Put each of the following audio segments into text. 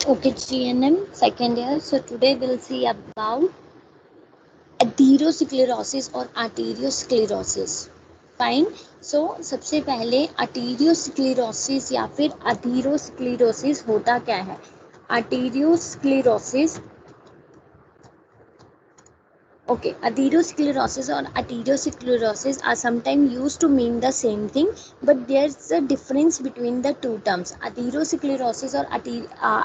Okay, GNM second year. So today we'll see about atherosclerosis और arteriosclerosis. Fine. सो सबसे पहले arteriosclerosis या फिर एथीरोस्क्लेरोसिस होता क्या है. Arteriosclerosis. Okay, atherosclerosis or arteriosclerosis are sometimes used to mean the same thing, but there's a difference between the two terms. Atherosclerosis और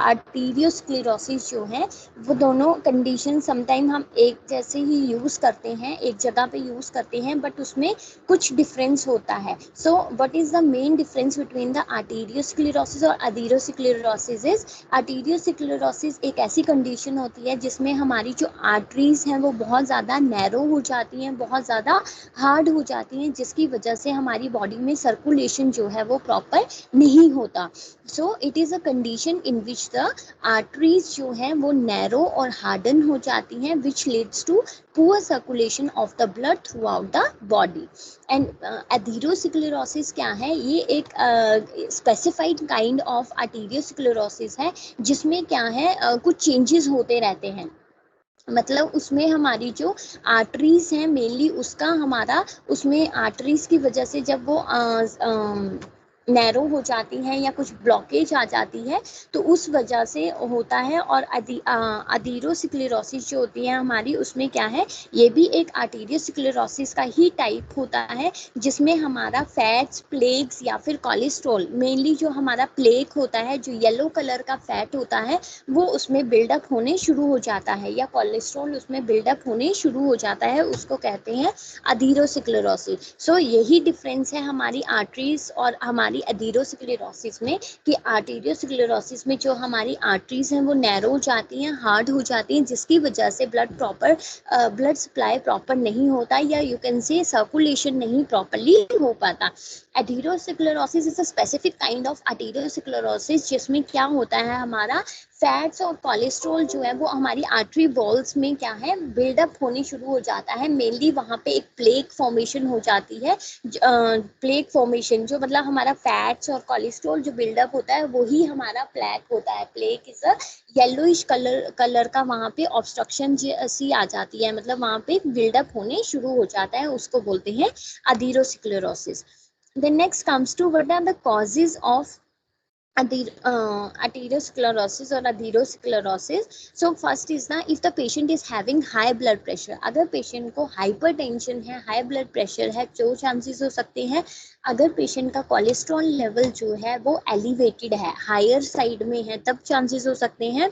arteriosclerosis जो है वो दोनों कंडीशन समटाइम हम एक जैसे ही यूज़ करते हैं, एक जगह पे यूज़ करते हैं, बट उसमें कुछ डिफरेंस होता है. So what is the main difference between the arteriosclerosis और अथीरोस्क्लेरोसिस इज आर्टेरियोस्क्लेरोसिस एक ऐसी कंडीशन होती है जिसमें हमारी जो आर्टरीज हैं वो बहुत ज़्यादा नैरो हो जाती हैं, बहुत ज़्यादा हार्ड हो जाती हैं, जिसकी वजह से हमारी बॉडी में सर्कुलेशन जो है वो प्रॉपर नहीं होता. So it is a condition in which the arteries जो हैं वो नैरो और हार्डन हो जाती हैं, which leads to poor circulation of the blood throughout the body. And atherosclerosis क्या है, ये एक स्पेसिफाइड काइंड ऑफ आर्टेरियोस्क्लेरोसिस है जिसमें क्या है कुछ चेंजेस होते रहते हैं. मतलब उसमें हमारी जो आर्टरीज हैं मेनली उसका हमारा उसमें आर्टरीज की वजह से जब वो नैरो हो जाती हैं या कुछ ब्लॉकेज आ जाती है तो उस वजह से होता है. और अथीरोस्क्लेरोसिस जो होती है हमारी उसमें क्या है, ये भी एक आर्टेरियोस्क्लेरोसिस का ही टाइप होता है जिसमें हमारा फैट्स, प्लेक्स या फिर कोलेस्ट्रॉल, मेनली जो हमारा प्लेक होता है जो येलो कलर का फैट होता है वो उसमें बिल्डअप होने शुरू हो जाता है, या कोलेस्ट्रॉल उसमें बिल्डअप होने शुरू हो जाता है, उसको कहते हैं अथीरोस्क्लेरोसिस. सो यही डिफरेंस है हमारी आर्टरीज और हमारी अथीरोस्क्लेरोसिस में कि आर्टेरियोस्क्लेरोसिस में जो हमारी आर्टरीज हैं वो नैरो हो जाती हैं, हार्ड हो जाती हैं, जिसकी वजह से ब्लड सप्लाई प्रॉपर नहीं होता, या यू कैन से सर्कुलेशन नहीं प्रॉपरली हो पाता. Atherosclerosis is a specific kind of arteriosclerosis जिसमें क्या होता है, हमारा फैट्स और कोलेस्ट्रॉल जो है वो हमारी आर्टरी वॉल्स में क्या है बिल्डअप होने शुरू हो जाता है. मेनली वहाँ पे एक प्लेक फॉर्मेशन हो जाती है. प्लेक फॉर्मेशन जो मतलब हमारा फैट्स और कोलेस्ट्रॉल जो बिल्डअप होता है वही हमारा प्लेक होता है. Plaque is a yellowish colour का वहाँ पे ऑब्स्ट्रक्शन सी आ जाती है, मतलब वहाँ पे बिल्डअप होने शुरू हो जाता है, उसको बोलते हैं अथीरोस्क्लेरोसिस. Then next comes to what are the causes of atherosclerosis or atherosclerosis. So first is ना, if the patient is having high blood pressure, अगर पेशेंट को हाइपरटेंशन है, हाई ब्लड प्रेशर है, तो चांसेस हो सकते हैं. अगर पेशेंट का कोलेस्ट्रॉल लेवल जो है वो एलिवेटेड है, हायर साइड में है, तब चांसेस हो सकते हैं.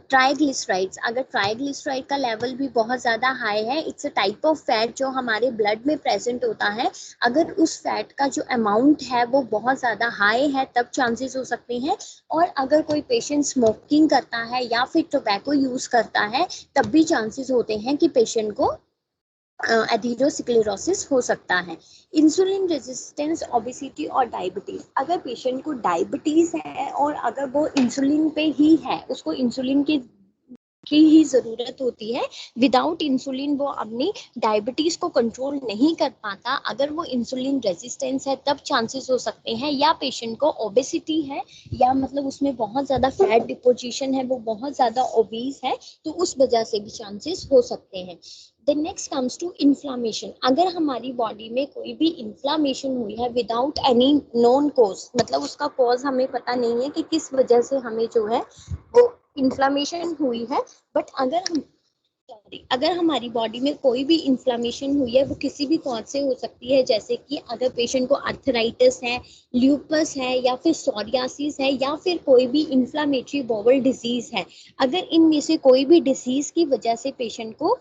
ट्राइग्लिसराइड्स, अगर ट्राइग्लिसराइड का लेवल भी बहुत ज़्यादा हाई है, it's a type of fat जो हमारे ब्लड में प्रेजेंट होता है, अगर उस फैट का जो अमाउंट है वो बहुत ज़्यादा हाई है तब चांसेस हो सकते हैं. और अगर कोई पेशेंट स्मोकिंग करता है या फिर टोबैको यूज़ करता है तब भी चांसेस होते हैं कि पेशेंट को एथीरोस्क्लेरोसिस हो सकता है. इंसुलिन रेजिस्टेंस, ओबेसिटी और डायबिटीज, अगर पेशेंट को डायबिटीज है और अगर वो इंसुलिन पे ही है, उसको इंसुलिन की ही ज़रूरत होती है, विदाउट इंसुलिन वो अपनी डायबिटीज़ को कंट्रोल नहीं कर पाता, अगर वो इंसुलिन रेजिस्टेंस है तब चांसेस हो सकते हैं. या पेशेंट को ओबेसिटी है या मतलब उसमें बहुत ज़्यादा फैट डिपोजिशन है, वो बहुत ज़्यादा ओबीस है, तो उस वजह से भी चांसेस हो सकते हैं. Then next comes to inflammation, अगर हमारी बॉडी में कोई भी इन्फ्लामेशन हुई है विदाउट एनी नोन कोज, मतलब उसका कॉज हमें पता नहीं है कि किस वजह से हमें जो है वो इन्फ्लामेशन हुई है, बट अगर हमारी बॉडी में कोई भी इन्फ्लामेशन हुई है वो किसी भी कॉज से हो सकती है, जैसे कि अगर पेशेंट को आर्थराइटिस है, ल्यूपस है या फिर सोरियासिस है या फिर कोई भी इन्फ्लामेटरी बाउल डिजीज है, अगर इनमें से कोई भी डिजीज की वजह से पेशेंट को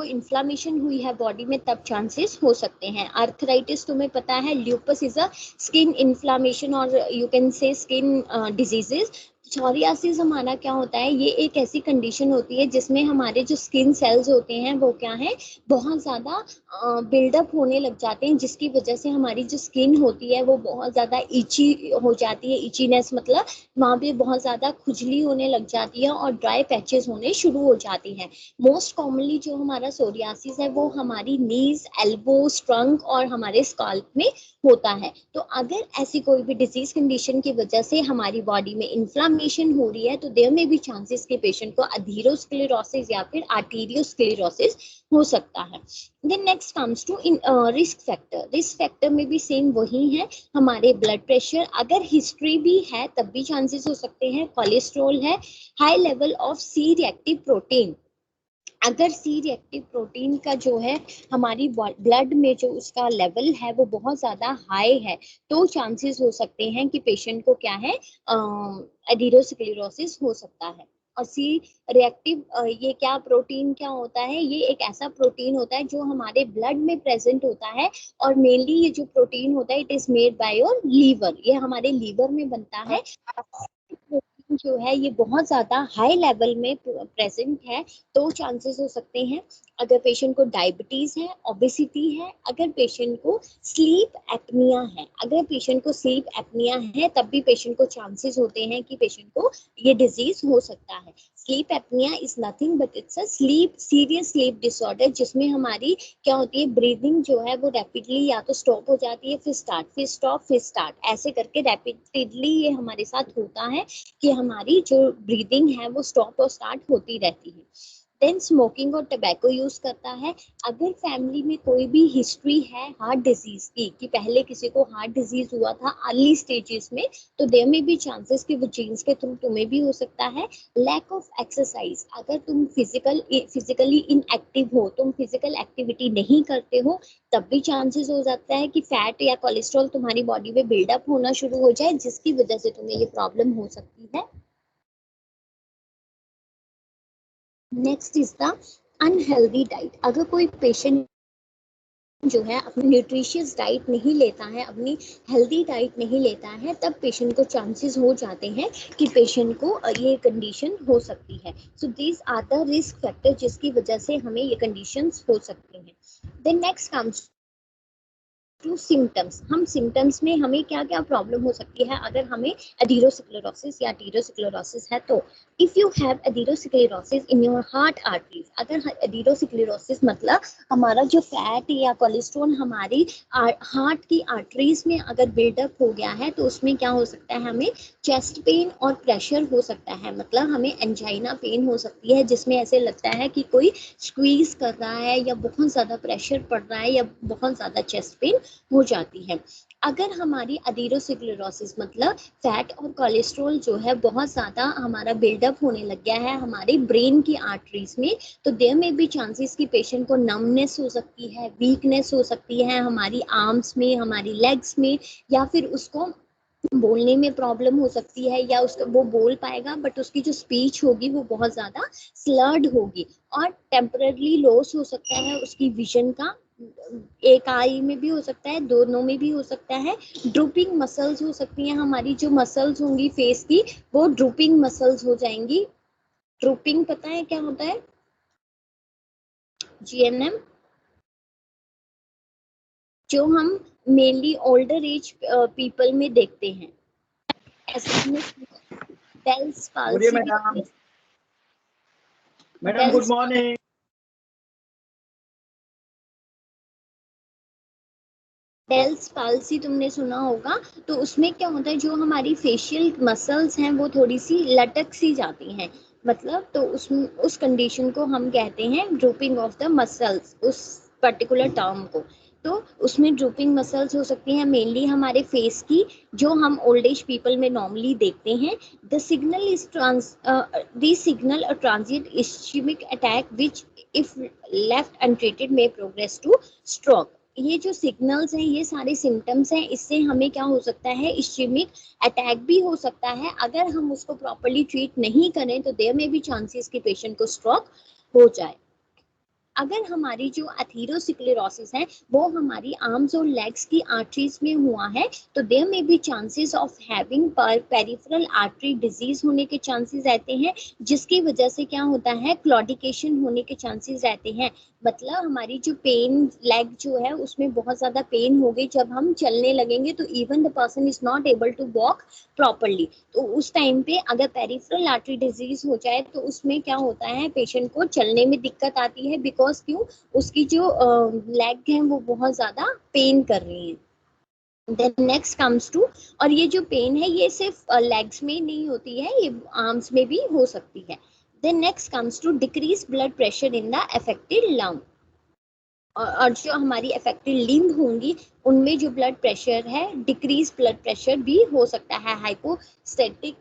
इन्फ्लामेशन हुई है बॉडी में तब चांसेस हो सकते हैं. आर्थराइटिस तुम्हें पता है, lupus is a skin inflammation और you can say skin diseases, psoriasis हमारा क्या होता है, ये एक ऐसी कंडीशन होती है जिसमें हमारे जो स्किन सेल्स होते हैं वो क्या है, बहुत ज़्यादा बिल्डअप होने लग जाते हैं, जिसकी वजह से हमारी जो स्किन होती है वो बहुत ज़्यादा इची हो जाती है। इचीनेस मतलब वहाँ पे बहुत ज़्यादा खुजली होने लग जाती है और ड्राई पैचेस होने शुरू हो जाती हैं। मोस्ट कॉमनली जो हमारा सोरियासिस है वो हमारी नीज, एल्बोज, ट्रंक और हमारे स्काल्प में होता है। तो अगर ऐसी कोई भी डिजीज कंडीशन की वजह से हमारी बॉडी में इन्फ्लामेशन हो रही है तो देयर में भी चांसेस के पेशेंट को अथेरोस्क्लेरोसिस या फिर आर्टेरियोस्क्लेरोसिस हो सकता है। Then next comes to in risk factor. Risk factor में भी सेम वही है, हमारे ब्लड प्रेशर, अगर हिस्ट्री भी है तब भी चांसेस हो सकते हैं। कोलेस्ट्रॉल है, high level of C reactive protein, अगर सी रिएक्टिव प्रोटीन का जो है हमारी ब्लड में जो उसका लेवल है वो बहुत ज़्यादा हाई है, तो चांसेस हो सकते हैं कि पेशेंट को क्या है, एथेरोस्क्लेरोसिस हो सकता है। और सी रिएक्टिव ये क्या प्रोटीन क्या होता है, ये एक ऐसा प्रोटीन होता है जो हमारे ब्लड में प्रेजेंट होता है, और मेनली ये जो प्रोटीन होता है it is made by your liver, ये हमारे लीवर में बनता है। प्रोटीन जो है ये बहुत ज्यादा हाई लेवल में प्रेजेंट है, तो चांसेस हो सकते हैं। अगर पेशेंट को डायबिटीज है, ओबेसिटी है, अगर पेशेंट को स्लीप एपनिया है, अगर पेशेंट को स्लीप एपनिया है तब भी पेशेंट को चांसेस होते हैं कि पेशेंट को ये डिजीज हो सकता है। Sleep apnoea is nothing but it's a slip serious sleep disorder, जिसमें हमारी क्या होती है, ब्रीदिंग जो है वो रैपिडली या तो स्टॉप हो जाती है, फिर स्टार्ट, फिर स्टॉप, फिर स्टार्ट, ऐसे करके रैपिडली ये हमारे साथ होता है कि हमारी जो ब्रीदिंग है वो स्टॉप और स्टार्ट होती रहती है। देन स्मोकिंग और टबैको यूज करता है। अगर फैमिली में कोई भी हिस्ट्री है हार्ट डिजीज की, कि पहले किसी को हार्ट डिजीज हुआ था अर्ली स्टेजेस में, तो देयर में भी चांसेस कि वो जीन्स के थ्रू तुम्हें भी हो सकता है। लैक ऑफ एक्सरसाइज, अगर तुम फिजिकली इनएक्टिव हो, तुम फिजिकल एक्टिविटी नहीं करते हो, तब भी चांसेस हो जाता है कि फैट या कोलेस्ट्रॉल तुम्हारी बॉडी में बिल्डअप होना शुरू हो जाए, जिसकी वजह से तुम्हें ये प्रॉब्लम हो सकती है। Next is the unhealthy diet. अगर कोई पेशेंट जो है अपनी न्यूट्रिशियस डाइट नहीं लेता है, अपनी हेल्दी डाइट नहीं लेता है, तब पेशेंट को चांसेस हो जाते हैं कि पेशेंट को ये कंडीशन हो सकती है। So these are the risk factor जिसकी वजह से हमें ये कंडीशंस हो सकती हैं। Then next comes to symptoms. हम सिम्टम्स में हमें क्या क्या प्रॉब्लम हो सकती है अगर हमें एथेरोस्क्लेरोसिस या आर्टेरियोस्क्लेरोसिस है तो। If you have atherosclerosis in your heart arteries, अगर एथेरोस्क्लेरोसिस मतलब हमारा जो फैट या कोलेस्ट्रॉल हमारी हार्ट की आर्टरीज में अगर बिल्डअप हो गया है, तो उसमें क्या हो सकता है, हमें चेस्ट पेन और प्रेशर हो सकता है, मतलब हमें एंजाइना पेन हो सकती है, जिसमें ऐसे लगता है कि कोई स्क्वीज कर रहा है या बहुत ज़्यादा प्रेशर पड़ रहा है या बहुत ज़्यादा चेस्ट पेन हो जाती है। अगर हमारी एथेरोस्क्लेरोसिस मतलब फैट और कोलेस्ट्रॉल जो है बहुत ज़्यादा हमारा बिल्डअप होने लग गया है हमारी ब्रेन की आर्टरीज में, तो देयर में भी चांसेस कि पेशेंट को नमनेस हो सकती है, वीकनेस हो सकती है हमारी आर्म्स में, हमारी लेग्स में, या फिर उसको बोलने में प्रॉब्लम हो सकती है, या उसका वो बोल पाएगा बट उसकी जो स्पीच होगी वो बहुत ज़्यादा स्लर्ड होगी। और टेम्पररी लॉस हो सकता है उसकी विजन का, एक आई में भी हो सकता है, दोनों में भी हो सकता है। ड्रूपिंग मसल्स हो सकती हैं, हमारी जो मसल्स होंगी फेस की वो ड्रूपिंग मसल्स हो जाएंगी। ड्रूपिंग पता है क्या होता है, जीएनएम, जो हम मेनली ओल्डर एज पीपल में देखते हैं। ऐसे में बेल्स बोलिए पाल्सी भी madam. Madam good morning. Bell's palsy तुमने सुना होगा, तो उसमें क्या होता है, जो हमारी फेशियल मसल्स हैं वो थोड़ी सी लटक सी जाती हैं, मतलब तो उस कंडीशन को हम कहते हैं ड्रूपिंग ऑफ द मसल्स, उस पर्टिकुलर टर्म को। तो उसमें ड्रूपिंग मसल्स हो सकती हैं मेनली हमारे फेस की, जो हम ओल्ड एज पीपल में नॉर्मली देखते हैं। The signal is signal a transient ischaemic attack which if left untreated में प्रोग्रेस टू स्ट्रोक। ये जो सिग्नल्स हैं, ये सारे सिम्टम्स हैं, इससे हमें क्या हो सकता है, इस्चेमिक अटैक भी हो सकता है। अगर हम उसको प्रॉपर्ली ट्रीट नहीं करें तो देयर में भी चांसेस कि पेशेंट को स्ट्रोक हो जाए। अगर हमारी जो एथेरोस्क्लेरोसिस है वो हमारी आर्म्स और लेग्स की आर्टरीज में हुआ है तो there may be chances of having peripheral artery disease होने के चांसेस रहते हैं, जिसकी वजह से क्या होता है क्लॉडिकेशन होने के चांसेस रहते हैं। मतलब हमारी जो पेन लेग जो है उसमें बहुत ज्यादा पेन होगी जब हम चलने लगेंगे तो even the person is not able to walk properly. तो उस टाइम पे अगर पेरिफेरल आर्टरी डिजीज हो जाए तो उसमें क्या होता है पेशेंट को चलने में दिक्कत आती है, बिकॉज क्यों, उसकी जो लेग है वो बहुत ज्यादा पेन कर रही है। देन नेक्स्ट कम्स टू, और ये जो पेन है ये सिर्फ लेग्स में नहीं होती है, ये आर्म्स में भी हो सकती है। Then next comes to decrease blood pressure in the affected lung, और जो हमारी अफेक्टेड लिंग होंगी उनमें जो ब्लड प्रेशर है डिक्रीज ब्लड प्रेशर भी हो सकता है, हाइपोस्टेटिक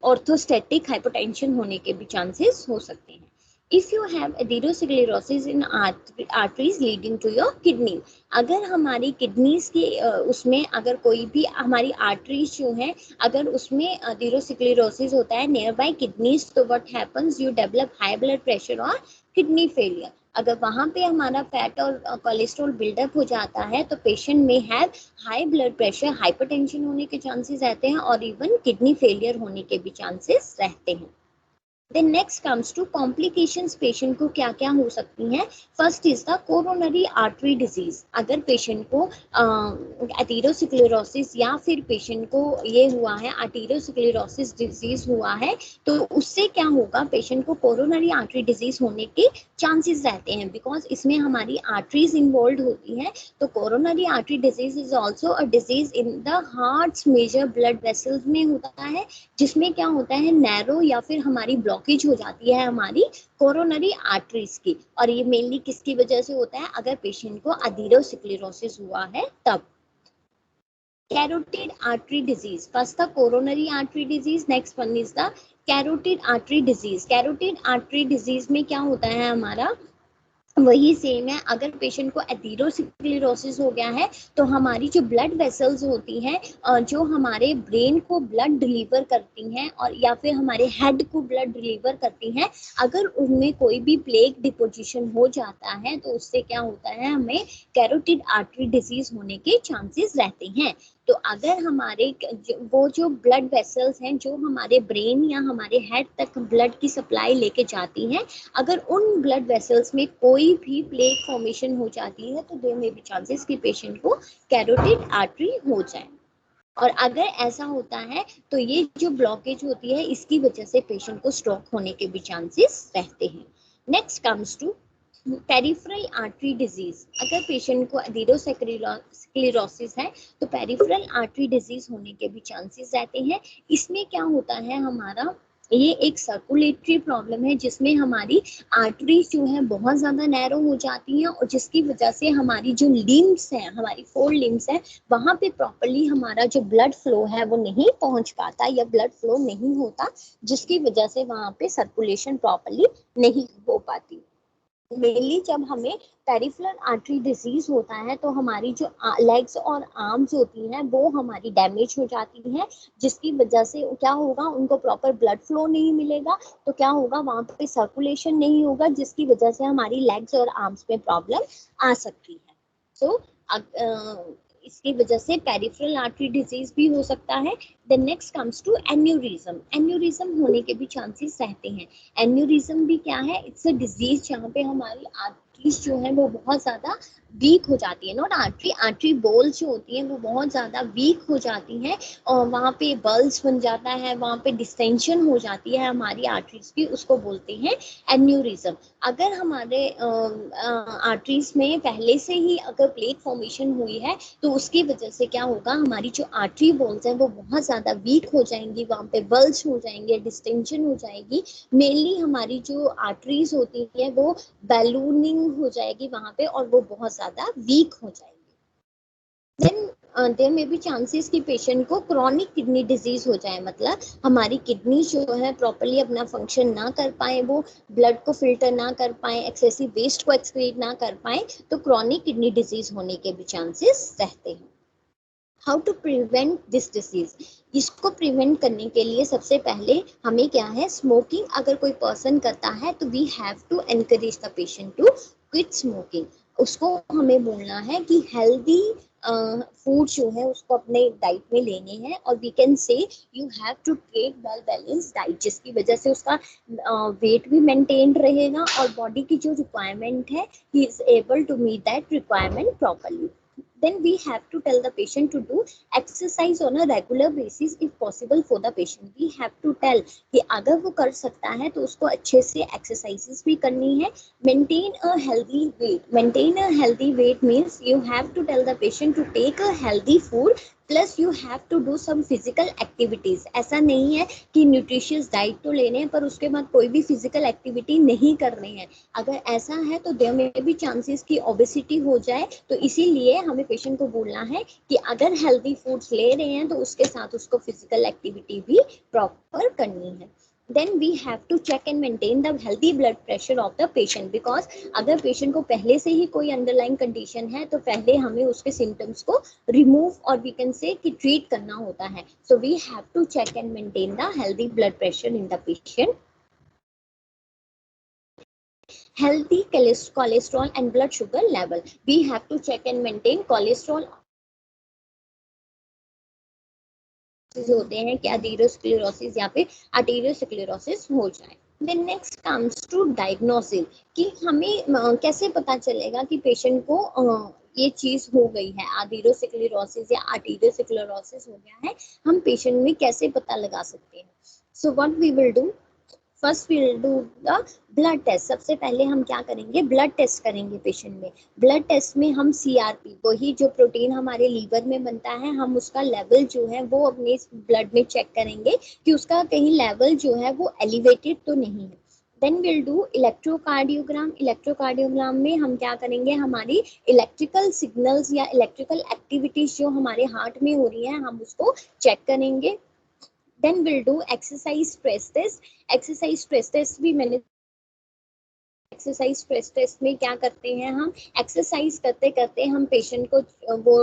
ऑर्थोस्टेटिक हाइपोटेंशन होने के भी चांसेस हो सकते हैं। If you have atherosclerosis in arteries leading to your kidney, अगर हमारी किडनीज की उसमें अगर कोई भी हमारी आर्टरीज जो है अगर उसमें एथेरोस्क्लेरोसिस होता है नियर बाय किडनीज, तो what happens, you develop high blood pressure और किडनी फेलियर। अगर वहां पे हमारा फैट और कोलेस्ट्रॉल बिल्डअप हो जाता है तो पेशेंट में have high blood pressure, hypertension होने के चांसेस रहते हैं और इवन किडनी फेलियर होने के भी चांसेस रहते हैं। Then next comes to complications patient को क्या क्या हो सकती हैं। First is the coronary artery disease, अगर पेशेंट को एथेरोस्क्लेरोसिस या फिर पेशेंट को ये हुआ है आर्टेरियोस्क्लेरोसिस डिजीज हुआ है तो उससे क्या होगा, पेशेंट को कोरोनरी आर्टरी डिजीज होने के चांसेस रहते हैं, बिकॉज इसमें हमारी आर्टरीज इन्वॉल्व होती हैं। तो coronary artery disease is also a disease in the heart's major blood vessels में होता है, जिसमें क्या होता है नैरो या फिर हमारी ब्लॉकेज हो जाती है हमारी कोरोनरी आर्टरीज की, और ये मेनली किसकी वजह से होता है, अगर पेशेंट को एथेरोस्क्लेरोसिस हुआ है तब। Carotid artery disease, first the coronary artery disease, next one is the carotid artery disease. Carotid artery disease में क्या होता है हमारा वही सेम है, अगर पेशेंट को एथेरोस्क्लेरोसिस हो गया है तो हमारी जो ब्लड वेसल्स होती हैं जो हमारे ब्रेन को ब्लड डिलीवर करती हैं और या फिर हमारे हेड को ब्लड डिलीवर करती हैं, अगर उनमें कोई भी प्लेग डिपोजिशन हो जाता है तो उससे क्या होता है हमें कैरोटिड आर्टरी डिजीज होने के चांसेस रहते हैं। तो अगर हमारे वो जो ब्लड वेसल्स हैं जो हमारे ब्रेन या हमारे हेड तक ब्लड की सप्लाई लेके जाती हैं, अगर उन ब्लड वेसल्स में कोई भी प्लेग फॉर्मेशन हो जाती है तो देयर मे बी चांसेस कि पेशेंट को कैरोटिड आर्टरी हो जाए। और अगर ऐसा होता है तो ये जो ब्लॉकेज होती है इसकी वजह से पेशेंट को स्ट्रोक होने के भी चांसेस रहते हैं। Next comes to peripheral artery disease, अगर पेशेंट को एथेरोस्क्लेरोसिस है तो पेरिफेरल आर्टरी डिजीज होने के भी चांसेस रहते हैं। इसमें क्या होता है हमारा ये एक सर्कुलेटरी प्रॉब्लम है जिसमें हमारी आर्टरीज जो है बहुत ज्यादा नैरो हो जाती हैं और जिसकी वजह से हमारी जो लिम्स है हमारी 4 लिम्स है वहां पे प्रॉपरली हमारा जो ब्लड फ्लो है वो नहीं पहुंच पाता या ब्लड फ्लो नहीं होता, जिसकी वजह से वहां पे सर्कुलेशन प्रॉपरली नहीं हो पाती। मेनली जब हमें पेरिफेरल आर्टरी डिजीज होता है तो हमारी जो लेग्स और आर्म्स होती हैं वो हमारी डैमेज हो जाती हैं, जिसकी वजह से क्या होगा उनको प्रॉपर ब्लड फ्लो नहीं मिलेगा, तो क्या होगा वहां पे सर्कुलेशन नहीं होगा, जिसकी वजह से हमारी लेग्स और आर्म्स में प्रॉब्लम आ सकती है। सो इसकी वजह से पेरिफेरल आर्टरी डिजीज भी हो सकता है। Then next comes to aneurysm, aneurysm होने के भी चांसेस रहते हैं। एन्यूरिज्म भी क्या है, इट्स अ डिजीज जहाँ पे हमारी आर्टरीज जो है वो बहुत ज्यादा वीक हो जाती है, नॉट आर्टरी, आर्टरी बॉल्स जो होती हैं वो बहुत ज्यादा वीक हो जाती हैं और वहाँ पे बल्स बन जाता है, वहाँ पे डिस्टेंशन हो जाती है हमारी आर्टरीज की, उसको बोलते हैं एन्यूरिज्म। अगर हमारे आर्टरीज में पहले से ही अगर प्लेग फॉर्मेशन हुई है तो उसकी वजह से क्या होगा हमारी जो आर्टरी बॉल्स हैं वो बहुत ज्यादा वीक हो जाएंगी, वहाँ पे बल्ज हो जाएंगे, डिस्टेंशन हो जाएगी, मेनली हमारी जो आर्टरीज होती है वो बैलूनिंग हो जाएगी वहाँ पे और वो बहुत ज्यादा वीक हो जाएगी। Then there may be chances कि पेशेंट को क्रॉनिक किडनी डिजीज हो जाए, मतलब हमारी किडनी जो है प्रॉपरली अपना फंक्शन ना कर पाए, वो ब्लड को फिल्टर ना कर पाए, एक्सेसिव वेस्ट को एक्सक्रीट ना कर पाए, तो क्रॉनिक किडनी डिजीज होने के भी चांसेस रहते हैं। How to prevent this disease, इसको प्रिवेंट करने के लिए सबसे पहले हमें क्या है, स्मोकिंग अगर कोई पर्सन करता है तो we have to encourage the patient to quit smoking. उसको हमें बोलना है कि हेल्दी फूड जो है उसको अपने डाइट में लेने हैं, और we can say you have to take well balance diet, जिसकी वजह से उसका वेट भी मेंटेन रहेगा और बॉडी की जो रिक्वायरमेंट है he is able to meet that requirement properly. Then we have to tell the patient to do exercise on a regular basis if possible for the patient. We have to tell कि अगर वो कर सकता है तो उसको अच्छे से एक्सरसाइजेस भी करनी है। Maintain a healthy weight. Maintain a healthy weight means you have to tell the patient to take a healthy food plus you have to do some physical activities. ऐसा नहीं है कि न्यूट्रिशियस डाइट तो लेने हैं पर उसके बाद कोई भी फिजिकल एक्टिविटी नहीं करनी है। अगर ऐसा है तो देयर में भी चांसेस कि ओबेसिटी हो जाए, तो इसीलिए हमें पेशेंट को बोलना है कि अगर हेल्दी फूड्स ले रहे हैं तो उसके साथ उसको फिजिकल एक्टिविटी भी प्रॉपर करनी है। then we have to check and maintain the healthy blood pressure of the patient, because अगर पेशेंट को पहले से ही कोई अंडरलाइन कंडीशन है तो पहले हमें उसके सिम्टम्स को रिमूव और वी कैन से कि ट्रीट करना होता है। So we have to check and maintain the healthy blood pressure in the patient. healthy cholesterol and blood sugar level, we have to check and maintain cholesterol होते हैं कि atherosclerosis या फिर आर्टेरियोस्क्लेरोसिस हो जाए। Then next comes to diagnosis, कि हमें कैसे पता चलेगा कि पेशेंट को ये चीज हो गई है, एथेरोस्क्लेरोसिस या आर्टेरियोस्क्लेरोसिस हो गया है, हम पेशेंट में कैसे पता लगा सकते हैं। So what we will do, first we will do the blood test. सबसे पहले हम क्या करेंगे, ब्लड टेस्ट करेंगे पेशेंट में। ब्लड टेस्ट में हम सीआरपी, वही जो प्रोटीन हमारे लीवर में बनता है, हम उसका लेवल जो है वो अपने ब्लड में चेक करेंगे कि उसका कहीं लेवल जो है वो एलिवेटेड तो नहीं है। Then will do electrocardiogram. Electrocardiogram में हम क्या करेंगे, हमारी इलेक्ट्रिकल सिग्नल्स या इलेक्ट्रिकल एक्टिविटीज जो हमारे हार्ट में हो रही है हम उसको चेक करेंगे। Then will do exercise stress test. Exercise stress test भी मैंने एक्सरसाइज स्ट्रेस टेस्ट में क्या करते हैं, हम एक्सरसाइज करते करते हम पेशेंट को वो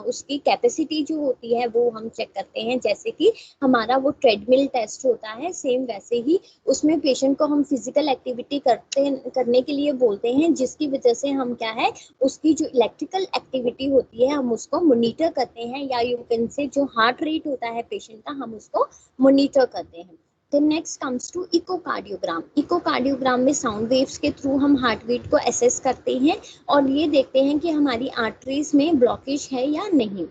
उसकी कैपेसिटी जो होती है वो हम चेक करते हैं। जैसे कि हमारा वो ट्रेडमिल टेस्ट होता है, सेम वैसे ही उसमें पेशेंट को हम फिजिकल एक्टिविटी करने के लिए बोलते हैं, जिसकी वजह से हम क्या है उसकी जो इलेक्ट्रिकल एक्टिविटी होती है हम उसको मोनिटर करते हैं, या यू कैन से जो हार्ट रेट होता है पेशेंट का हम उसको मोनिटर करते हैं। Then next comes to echocardiogram. Echocardiogram में साउंड वेव्स के थ्रू हम हार्ट बीट को असेस करते हैं और ये देखते हैं कि हमारी आर्टरीज में ब्लॉकेज है या नहीं।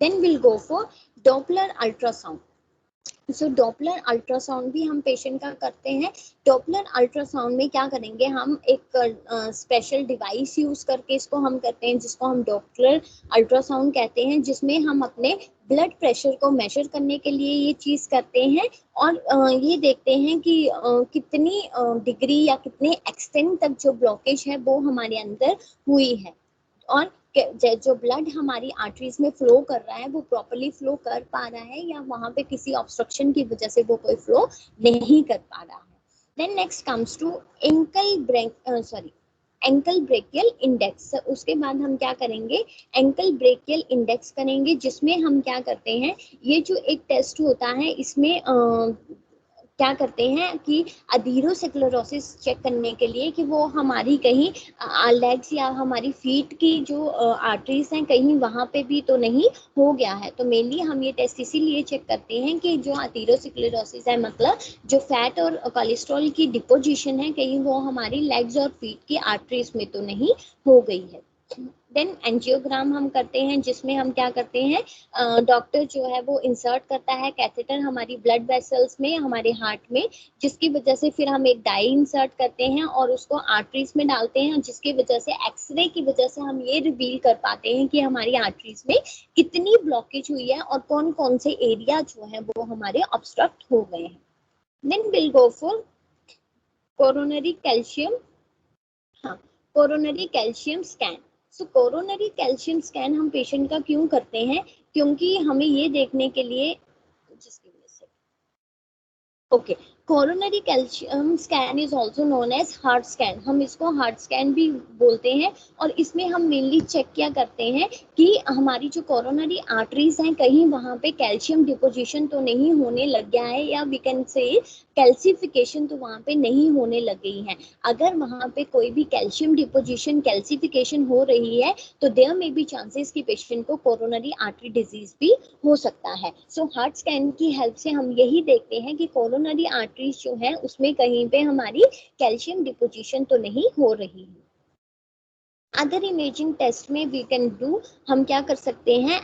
Then we'll go for Doppler ultrasound. So Doppler ultrasound भी हम पेशेंट का करते हैं। डॉपलर अल्ट्रासाउंड में क्या करेंगे, हम एक स्पेशल डिवाइस यूज करके इसको हम करते हैं, जिसको हम डॉपलर अल्ट्रासाउंड कहते हैं, जिसमें हम अपने ब्लड प्रेशर को मेजर करने के लिए ये चीज करते हैं और ये देखते हैं कि कितनी डिग्री या कितने एक्सटेंट तक जो ब्लॉकेज है वो हमारे अंदर हुई है, और जो ब्लड हमारी आर्टरीज में फ्लो कर रहा है वो प्रॉपरली फ्लो कर पा रहा है या वहां पे किसी ऑब्स्ट्रक्शन की वजह से वो कोई फ्लो नहीं कर पा रहा है। Then next comes to ankle brachial index. उसके बाद हम क्या करेंगे, एंकल ब्रेकियल इंडेक्स करेंगे, जिसमें हम क्या करते हैं, ये जो एक टेस्ट होता है इसमें क्या करते हैं कि एथेरोस्क्लेरोसिस चेक करने के लिए कि वो हमारी कहीं लेग्स या हमारी फीट की जो आर्टरीज हैं कहीं वहां पे भी तो नहीं हो गया है। तो मेनली हम ये टेस्ट इसीलिए चेक करते हैं कि जो एथेरोस्क्लेरोसिस है, मतलब जो फैट और कोलेस्ट्रॉल की डिपोजिशन है कहीं वो हमारी लेग्स और फीट की आर्टरीज में तो नहीं हो गई है। देन एंजियोग्राम हम करते हैं, जिसमें हम क्या करते हैं, डॉक्टर जो है वो इंसर्ट करता है कैथेटर हमारी ब्लड वेसल्स में, हमारे हार्ट में, जिसकी वजह से फिर हम एक डाई इंसर्ट करते हैं और उसको आर्टरीज में डालते हैं, जिसकी वजह से एक्सरे की वजह से हम ये रिवील कर पाते हैं कि हमारी आर्टरीज में कितनी ब्लॉकेज हुई है और कौन कौन से एरिया जो है वो हमारे ऑब्स्ट्रक्ट हो गए हैं। Then will go for coronary calcium, हाँ, coronary calcium scan. So coronary calcium scan हम पेशेंट का क्यों करते हैं, क्योंकि हमें ये देखने के लिए, जिसकी वजह से okay coronary calcium scan is also known as heart scan, हम इसको हार्ट स्कैन भी बोलते हैं। और इसमें हम मेनली चेक क्या करते हैं कि हमारी जो कोरोनरी आर्टरीज हैं कहीं वहाँ पे कैल्शियम डिपोजिशन तो नहीं होने लग गया है, या वी कैन से कैल्सिफिकेशन तो वहाँ पे नहीं होने लग गई है। अगर वहाँ पे कोई भी कैल्शियम डिपोजिशन कैल्सिफिकेशन हो रही है तो देयर मे बी चांसेस कि पेशेंट को कोरोनरी आर्टरी डिजीज भी हो सकता है। सो हार्ट स्कैन की हेल्प से हम यही देखते हैं कि कोरोनरी आर्टरीज जो है उसमें कहीं पे हमारी कैल्शियम डिपोजिशन तो नहीं हो रही है। अदर इमेजिंग टेस्ट में वी कैन डू, हम क्या कर सकते हैं,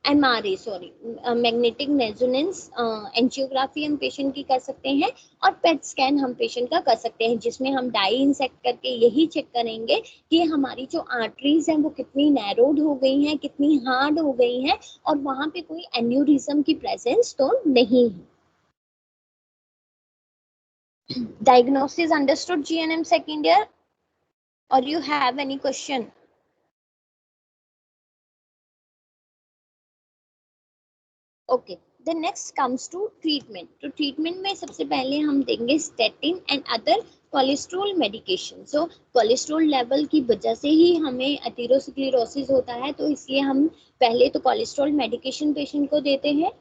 MRA sorry magnetic resonance angiography हम पेशेंट की कर सकते हैं, और पेट स्कैन हम पेशेंट का कर सकते हैं, जिसमें हम डाई इंसेक्ट करके यही चेक करेंगे कि हमारी जो आर्टरीज हैं वो कितनी नैरोड हो गई हैं, कितनी हार्ड हो गई हैं, और वहां पे कोई एन्यूरिज्म की प्रेजेंस तो नहीं है। Diagnosis understood, GNM second year, or you have any question? Okay, the next comes to treatment. तो treatment में सबसे पहले हम देंगे statin and other cholesterol medication. So cholesterol level की वजह से ही हमें एथेरोस्क्लेरोसिस होता है, तो इसलिए हम पहले तो कोलेस्ट्रॉल मेडिकेशन पेशेंट को देते हैं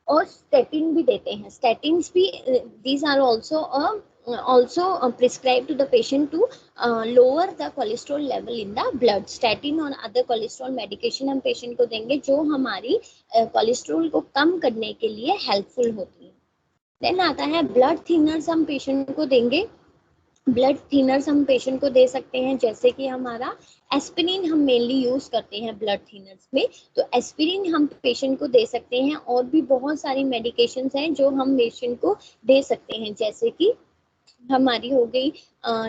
और स्टेटिन भी देते हैं। स्टेटिन्स भी these are also prescribed to the patient to lower the cholesterol level in the blood. Statin और other cholesterol medication हम पेशेंट को देंगे जो हमारी कोलेस्ट्रॉल को कम करने के लिए हेल्पफुल होती है। देन आता है ब्लड थिनर्स, हम पेशेंट को देंगे। ब्लड थिनर्स हम पेशेंट को दे सकते हैं, जैसे कि हमारा एस्पिरिन हम मेनली यूज करते हैं ब्लड थिनर्स में, तो एस्पिरिन हम पेशेंट को दे सकते हैं। और भी बहुत सारी मेडिकेशंस हैं जो हम पेशेंट को दे सकते हैं, जैसे कि हमारी हो गई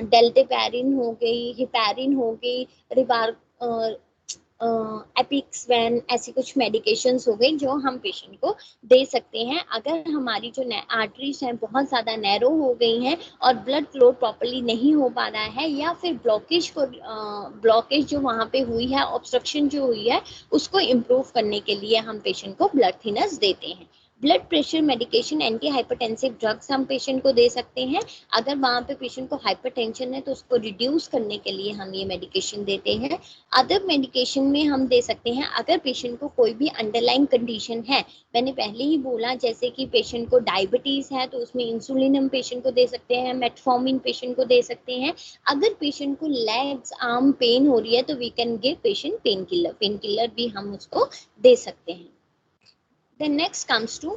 डेल्टेपैरिन हो गई, हिपैरिन हो गई, रिबार एपिक्सवैन, ऐसी कुछ मेडिकेशंस हो गई जो हम पेशेंट को दे सकते हैं। अगर हमारी जो आर्टरीज हैं बहुत ज़्यादा नैरो हो गई हैं और ब्लड फ्लो प्रॉपर्ली नहीं हो पा रहा है, या फिर ब्लॉकेज जो वहाँ पे हुई है, ऑब्स्ट्रक्शन जो हुई है, उसको इम्प्रूव करने के लिए हम पेशेंट को ब्लड थिनर्स देते हैं। Blood pressure medication, anti hypertensive drugs हम पेशेंट को दे सकते हैं। अगर वहाँ पे पेशेंट को हाइपरटेंशन है तो उसको रिड्यूस करने के लिए हम ये मेडिकेशन देते हैं। अदर मेडिकेशन में हम दे सकते हैं अगर पेशेंट को कोई भी अंडरलाइन कंडीशन है। मैंने पहले ही बोला, जैसे कि पेशेंट को डायबिटीज है तो उसमें इंसुलिन हम पेशेंट को दे सकते हैं, मेटफॉर्मिन पेशेंट को दे सकते हैं। अगर पेशेंट को लेग्स आर्म पेन हो रही है तो we can give patient painkiller भी हम उसको दे सकते हैं। Then next comes to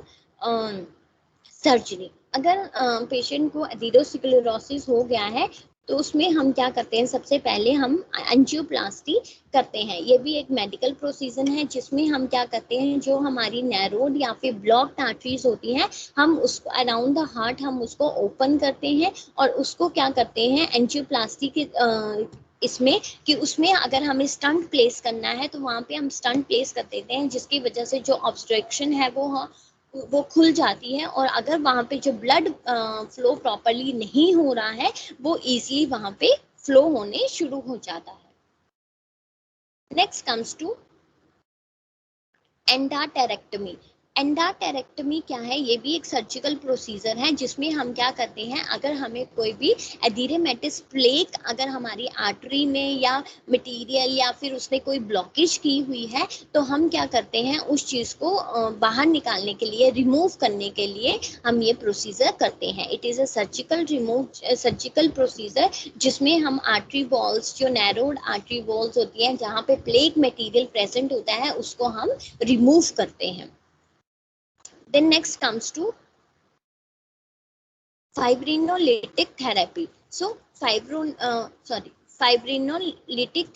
surgery. अगर पेशेंट को एथेरोस्क्लेरोसिस हो गया है तो उसमें हम क्या करते हैं, सबसे पहले हम एंजियोप्लास्टी करते हैं। ये भी एक मेडिकल प्रोसीजर है जिसमें हम क्या करते हैं, जो हमारी नैरोड या फिर ब्लॉक्ड आर्टरीज होती हैं, हम उसको अराउंड द हार्ट हम उसको ओपन करते हैं और उसको क्या करते हैं एंजियोप्लास्टी के इसमें कि उसमें अगर हमें स्टंट प्लेस करना है तो वहाँ पे हम स्टंट प्लेस कर देते हैं, जिसकी वजह से जो ऑब्स्ट्रक्शन है वो खुल जाती है, और अगर वहाँ पे जो ब्लड फ्लो प्रॉपरली नहीं हो रहा है वो इजीली वहाँ पे फ्लो होने शुरू हो जाता है। Next comes to endarterectomy. Endarterectomy क्या है, ये भी एक सर्जिकल प्रोसीजर है जिसमें हम क्या करते हैं, अगर हमें कोई भी एडिरेमेटिस प्लेक अगर हमारी आर्टरी में या मटेरियल या फिर उसने कोई ब्लॉकेज की हुई है तो हम क्या करते हैं, उस चीज़ को बाहर निकालने के लिए, रिमूव करने के लिए हम ये प्रोसीजर करते हैं। It is a surgical procedure जिसमें हम आर्टरी वॉल्स, जो नैरोड आर्टरी वॉल्स होती हैं जहाँ पे प्लेक मटेरियल प्रेजेंट होता है, उसको हम रिमूव करते हैं। Then next comes to fibrinolytic therapy. So fibrinolytic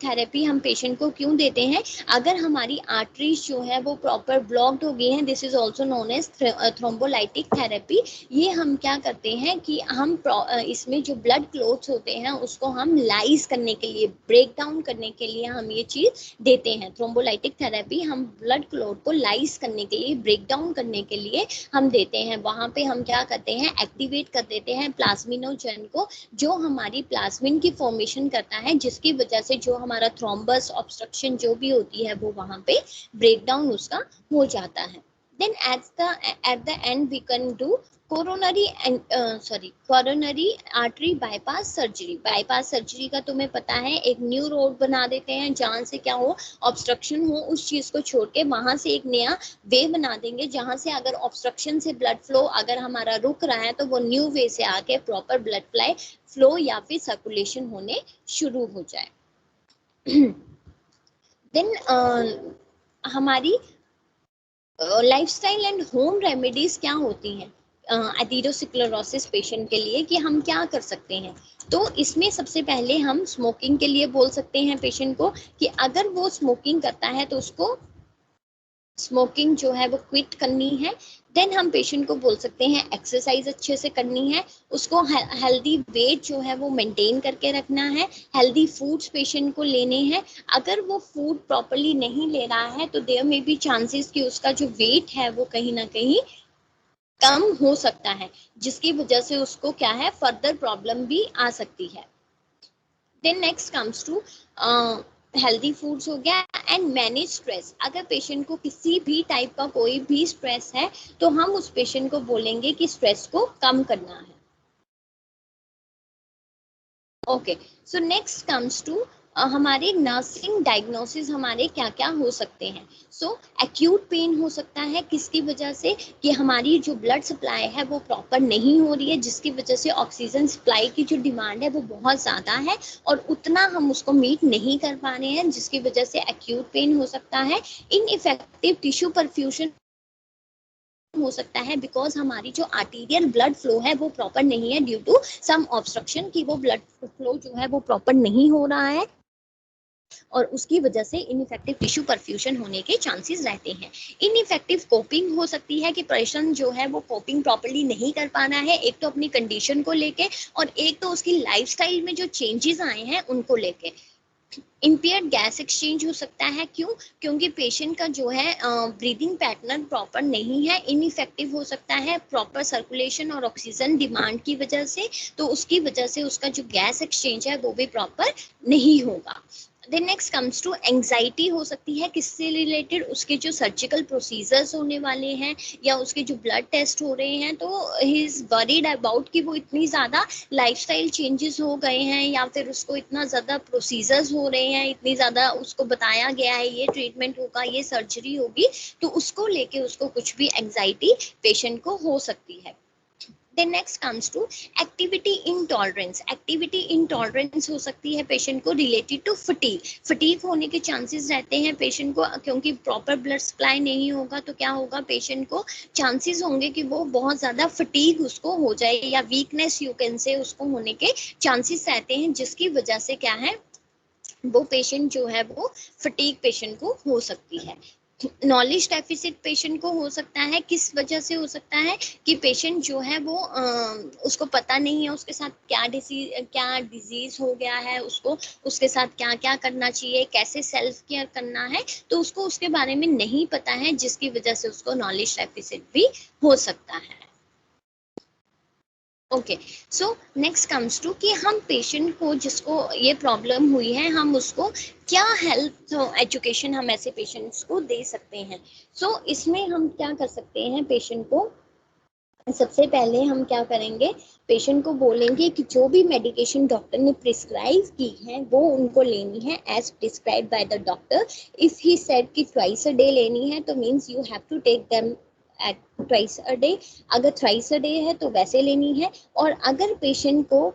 therapy हम पेशेंट को क्यों देते हैं, अगर हमारी आर्टरीज जो है वो प्रॉपर ब्लॉक्ड हो गई हैं, this is also known as thrombolytic therapy. ये हम क्या करते हैं कि हम इसमें जो ब्लड क्लॉट्स होते हैं उसको हम लाइज करने के लिए, ब्रेक डाउन करने के लिए हम ये चीज देते हैं। थ्रोम्बोलाइटिक थेरेपी हम ब्लड क्लॉट को लाइज करने के लिए, ब्रेक डाउन करने के लिए हम देते हैं। वहाँ पे हम क्या करते हैं, एक्टिवेट कर देते हैं प्लाज्मिनोजन को, जो हमारी प्लाज्मिन की फॉर्मेशन करता है, जिसकी वजह से जो हमारा थ्रोम्बस ऑब्स्ट्रक्शन जो भी होती है वो वहाँ पे ब्रेक डाउन उसका हो जाता है। Then at the end we can do coronary and coronary artery bypass surgery. bypass surgery का तुम्हें पता है, एक न्यू रोड बना देते हैं जहां से क्या हो, ऑब्स्ट्रक्शन हो उस चीज को छोड़ के वहां से एक नया वे बना देंगे जहां से अगर ऑब्स्ट्रक्शन से ब्लड फ्लो अगर हमारा रुक रहा है तो वो न्यू वे से आके प्रॉपर ब्लड फ्लो या फिर सर्कुलेशन होने शुरू हो जाए। देन हमारी लाइफस्टाइल एंड होम रेमेडीज क्या होती हैं एथेरोस्क्लेरोसिस पेशेंट के लिए, कि हम क्या कर सकते हैं। तो इसमें सबसे पहले हम स्मोकिंग के लिए बोल सकते हैं पेशेंट को कि अगर वो स्मोकिंग करता है तो उसको स्मोकिंग जो है वो क्विट करनी है। देन हम पेशेंट को बोल सकते हैं एक्सरसाइज अच्छे से करनी है, उसको हेल्दी वेट जो है वो मेंटेन करके रखना है, हेल्दी फूड्स पेशेंट को लेने हैं। अगर वो फूड प्रॉपरली नहीं ले रहा है तो देयर में बी चांसेस कि उसका जो वेट है वो कहीं ना कहीं कम हो सकता है, जिसकी वजह से उसको क्या है फर्दर प्रॉब्लम भी आ सकती है। Then next comes to healthy foods हो गया एंड मैनेज स्ट्रेस। अगर पेशेंट को किसी भी टाइप का कोई भी स्ट्रेस है तो हम उस पेशेंट को बोलेंगे कि स्ट्रेस को कम करना है। Okay, so next comes to हमारे नर्सिंग डायग्नोसिस हमारे क्या क्या हो सकते हैं। सो एक्यूट पेन हो सकता है किसकी वजह से, कि हमारी जो ब्लड सप्लाई है वो प्रॉपर नहीं हो रही है, जिसकी वजह से ऑक्सीजन सप्लाई की जो डिमांड है वो बहुत ज़्यादा है और उतना हम उसको मीट नहीं कर पा रहे हैं, जिसकी वजह से एक्यूट पेन हो सकता है। इनइफेक्टिव टिश्यू परफ्यूजन हो सकता है बिकॉज हमारी जो आर्टीरियल ब्लड फ्लो है वो प्रॉपर नहीं है ड्यू टू सम ऑब्स्ट्रक्शन, की वो ब्लड फ्लो जो है वो प्रॉपर नहीं हो रहा है और उसकी वजह से इनइफेक्टिव टिश्यू परफ्यूजन होने के चांसेस रहते हैं। इनइफेक्टिव कोपिंग हो सकती है कि पेशेंट जो है वो कोपिंग प्रॉपर्ली नहीं कर पाना है, एक तो अपनी कंडीशन को लेके और एक तो उसकी लाइफस्टाइल में जो चेंजेस आए हैं उनको लेके। इम्पेयर्ड गैस एक्सचेंज हो सकता है, क्यों, क्योंकि पेशेंट का जो है ब्रीदिंग पैटर्न प्रॉपर नहीं है, इनइफेक्टिव हो सकता है प्रॉपर सर्कुलेशन और ऑक्सीजन डिमांड की वजह से, तो उसकी वजह से उसका जो गैस एक्सचेंज है वो भी प्रॉपर नहीं होगा। Then next comes to anxiety हो सकती है किससे रिलेटेड, उसके जो सर्जिकल प्रोसीजर्स होने वाले हैं या उसके जो ब्लड टेस्ट हो रहे हैं, तो ही इज वरीड अबाउट कि वो इतनी ज़्यादा लाइफस्टाइल चेंजेस हो गए हैं या फिर उसको इतना ज़्यादा प्रोसीजर्स हो रहे हैं, इतनी ज़्यादा उसको बताया गया है ये ट्रीटमेंट होगा ये सर्जरी होगी, तो उसको लेके उसको कुछ भी एंजाइटी पेशेंट को हो सकती है। Then next comes to activity intolerance. Activity intolerance हो सकती है पेशेंट को रिलेटेड टू फटीग। फटीग होने के चांसेस रहते हैं पेशेंट को, क्योंकि प्रॉपर ब्लड सप्लाई नहीं होगा तो क्या होगा पेशेंट को चांसेस होंगे कि वो बहुत ज़्यादा फटीग उसको हो जाए या वीकनेस यू कैन से उसको होने के चांसेस रहते हैं, जिसकी वजह से क्या है वो पेशेंट जो है वो फटीग पेशेंट को हो सकती है। नॉलेज डेफिसिट पेशेंट को हो सकता है, किस वजह से हो सकता है कि पेशेंट जो है वो उसको पता नहीं है उसके साथ क्या डिजीज हो गया है, उसको उसके साथ क्या क्या करना चाहिए, कैसे सेल्फ केयर करना है, तो उसको उसके बारे में नहीं पता है, जिसकी वजह से उसको नॉलेज डेफिसिट भी हो सकता है। Okay, so next comes to कि हम पेशेंट को जिसको ये प्रॉब्लम हुई है हम उसको क्या हेल्थ एजुकेशन हम ऐसे पेशेंट्स को दे सकते हैं। सो इसमें हम क्या कर सकते हैं पेशेंट को, सबसे पहले हम क्या करेंगे पेशेंट को बोलेंगे कि जो भी मेडिकेशन डॉक्टर ने प्रिस्क्राइब की है वो उनको लेनी है as prescribe by the doctor. If he said कि ट्वाइस अ डे लेनी है तो means you have to take them at twice a day. अगर थ्राइस अ डे है तो वैसे लेनी है। और अगर पेशेंट को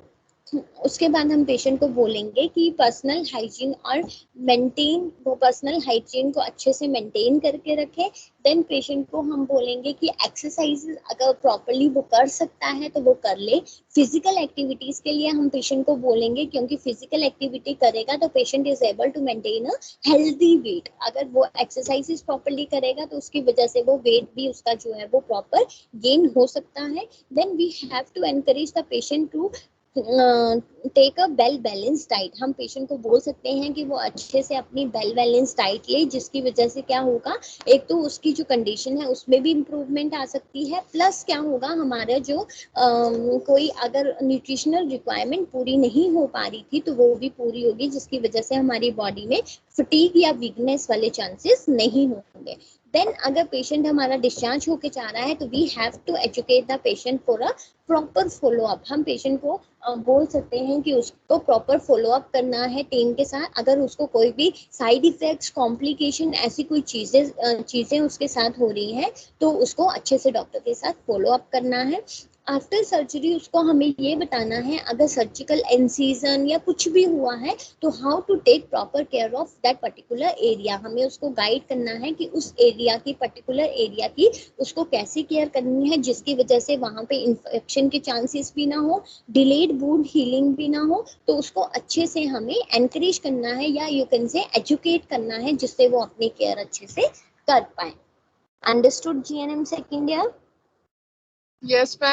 उसके बाद हम पेशेंट को बोलेंगे कि पर्सनल हाइजीन और मेंटेन, वो पर्सनल हाइजीन को अच्छे से मेंटेन करके रखे। देन पेशेंट को हम बोलेंगे कि एक्सरसाइज अगर प्रॉपरली वो कर सकता है तो वो कर ले। फिजिकल एक्टिविटीज के लिए हम पेशेंट को बोलेंगे, क्योंकि फिजिकल एक्टिविटी करेगा तो patient is able to maintain a healthy weight. अगर वो एक्सरसाइजेस प्रॉपरली करेगा तो उसकी वजह से वो वेट भी उसका जो है वो प्रॉपर गेन हो सकता है। Then we have to encourage the patient to take a well balance diet. हम पेशेंट को बोल सकते हैं कि वो अच्छे से अपनी वेल बैलेंस डाइट ले, जिसकी वजह से क्या होगा, एक तो उसकी जो कंडीशन है उसमें भी इम्प्रूवमेंट आ सकती है, प्लस क्या होगा हमारा जो कोई अगर न्यूट्रिशनल रिक्वायरमेंट पूरी नहीं हो पा रही थी तो वो भी पूरी होगी, जिसकी वजह से हमारी बॉडी में फटीग या वीकनेस वाले चांसेस नहीं होंगे। देन अगर पेशेंट हमारा डिस्चार्ज होके जा रहा है तो we have to educate the patient for a proper follow up. हम पेशेंट को बोल सकते हैं कि उसको प्रॉपर फॉलो अप करना है टीम के साथ। अगर उसको कोई भी साइड इफेक्ट्स, कॉम्प्लिकेशन, ऐसी कोई चीजें उसके साथ हो रही है तो उसको अच्छे से डॉक्टर के साथ फॉलो अप करना है। आफ्टर सर्जरी उसको हमें ये बताना है अगर सर्जिकल इंसिजन या कुछ भी हुआ है तो how to take proper care of that particular area. हमें उसको गाइड करना है कि उस एरिया की, पर्टिकुलर एरिया की उसको कैसे केयर करनी है जिसकी वजह से वहां पे इन्फेक्शन के चांसेस भी ना हो, डिलेड वुंड हीलिंग भी ना हो। तो उसको अच्छे से हमें एनकरेज करना है या यू कैन से एजुकेट करना है जिससे वो अपनी केयर अच्छे से कर पाए। Understood GNM second year? Yes, ma'am.